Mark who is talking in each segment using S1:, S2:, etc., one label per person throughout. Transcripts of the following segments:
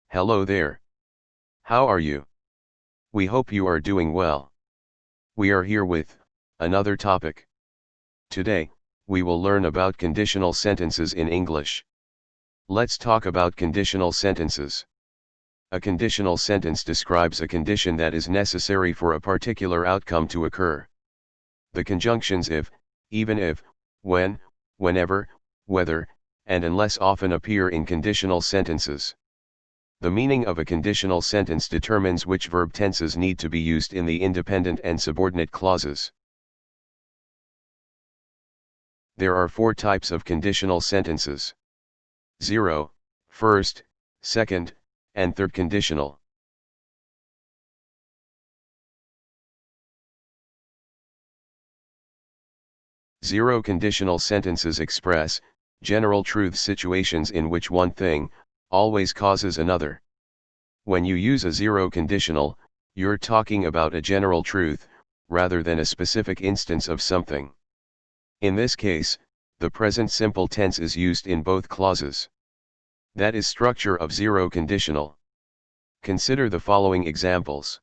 S1: Hello there. How are you? We hope you are doing well. We are here with another topic. Today, we will learn about conditional sentences in English. Let's talk about conditional sentences. A conditional sentence describes a condition that is necessary for a particular outcome to occur. The conjunctions if, even if, when, whenever, whether, and unless often appear in conditional sentences. The meaning of a conditional sentence determines which verb tenses need to be used in the independent and subordinate clauses. There are 4 types of conditional sentences: 0, first, second, and third conditional. Zero conditional sentences express general truth situations in which one thing always causes another. When you use a zero conditional, you're talking about a general truth, rather than a specific instance of something. In this case, the present simple tense is used in both clauses. That is structure of zero conditional. Consider the following examples.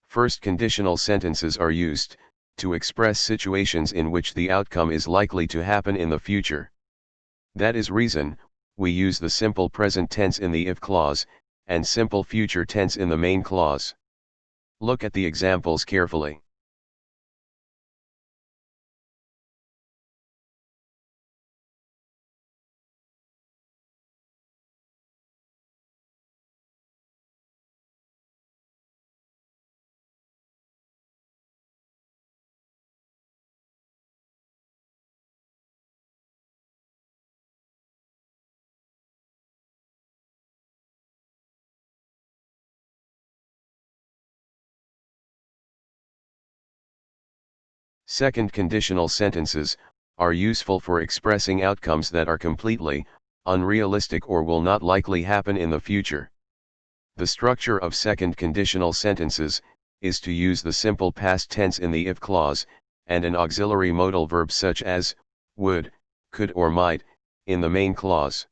S1: First conditional sentences are used to express situations in which the outcome is likely to happen in the future. That is reason we use the simple present tense in the if clause, and simple future tense in the main clause. Look at the examples carefully. Second conditional sentences are useful for expressing outcomes that are completely unrealistic or will not likely happen in the future. The structure of second conditional sentences is to use the simple past tense in the if clause, and an auxiliary modal verb such as would, could or might, in the main clause.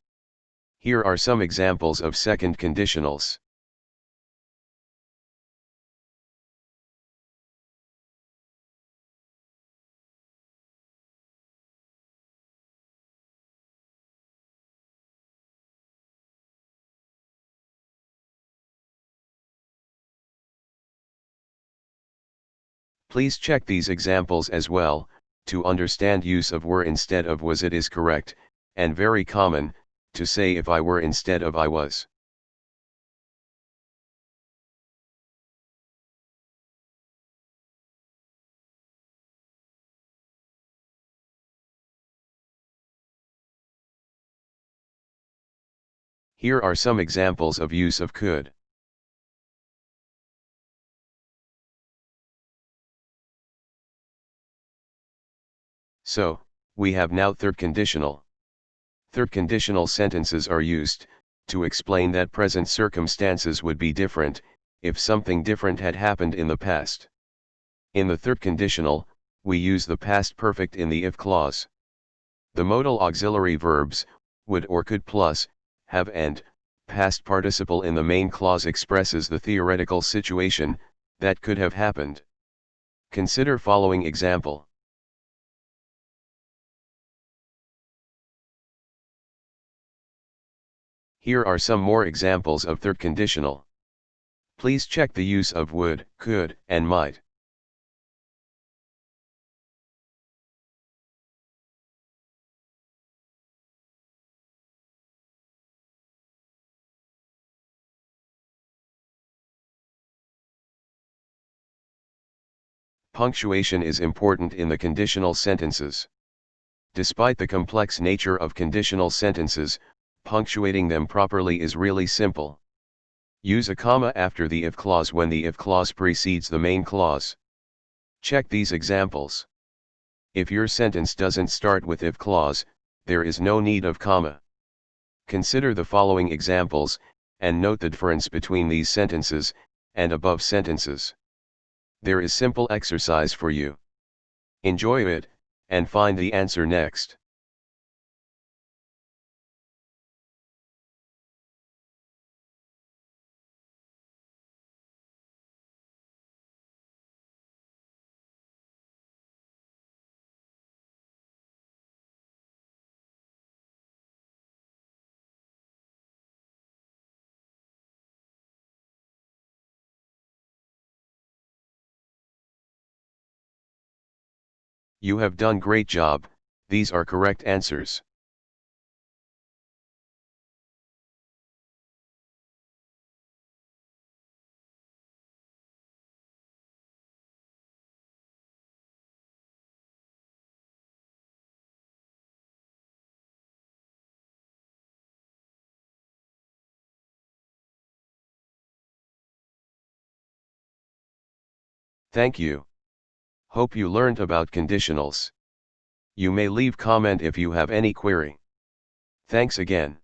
S1: Here are some examples of second conditionals. Please check these examples as well, to understand use of were instead of was. It is correct, and very common, to say if I were instead of I was. Here are some examples of use of could. So, we have now third conditional. Third conditional sentences are used to explain that present circumstances would be different if something different had happened in the past. In the third conditional, we use the past perfect in the if clause. The modal auxiliary verbs would or could plus have and past participle in the main clause expresses the theoretical situation that could have happened. Consider following example. Here are some more examples of third conditional. Please check the use of would, could, and might. Punctuation is important in the conditional sentences. Despite the complex nature of conditional sentences, punctuating them properly is really simple. Use a comma after the if clause when the if clause precedes the main clause. Check these examples. If your sentence doesn't start with if clause, there is no need of comma. Consider the following examples, and note the difference between these sentences, and above sentences. There is simple exercise for you. Enjoy it, and find the answer next. You have done great job, these are correct answers. Thank you. Hope you learned about conditionals. You may leave comment if you have any query. Thanks again.